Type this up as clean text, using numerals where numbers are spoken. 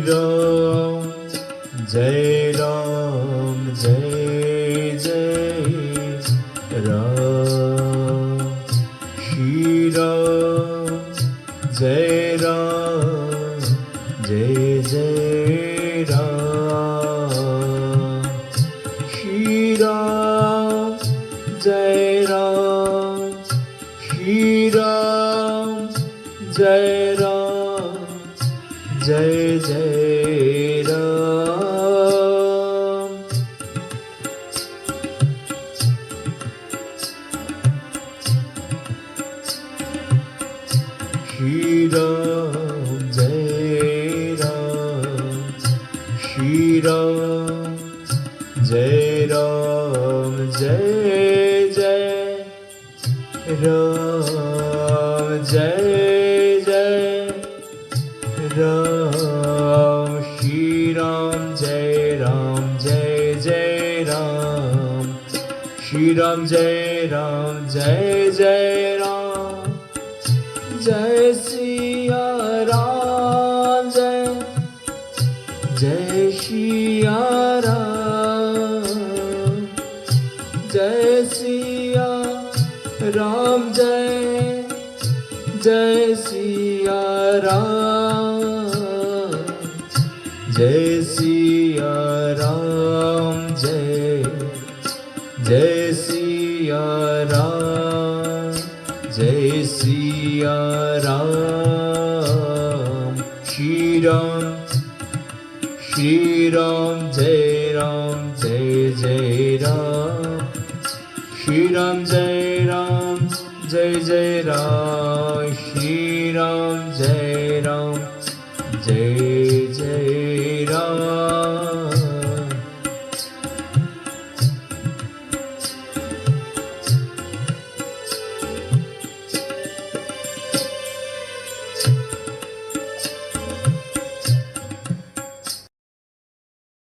Ram Jai Ram Jai Jai Ram Shri Ram Jai Ram Jai Jai Ram Shri Ram Jai Ram Shri Ram Jai Ram Jai Jai Ram Shri Ram Jai Ram Shri Ram Jai Ram Jai Jai Ram Jai Jai Ram Shri Ram Jai Jai Ram Shri Ram Jai Jai Ram Jai Siya Ram Jai Jai Siya Ram Jai Siya Ram Jai Jai Siya Ram Jai Siya Ram Jai Jai Siya Ram Jai Siya Ram Shri Ram Jai Jai Ram Shri Ram Jai Jai Ram Shri Ram Jai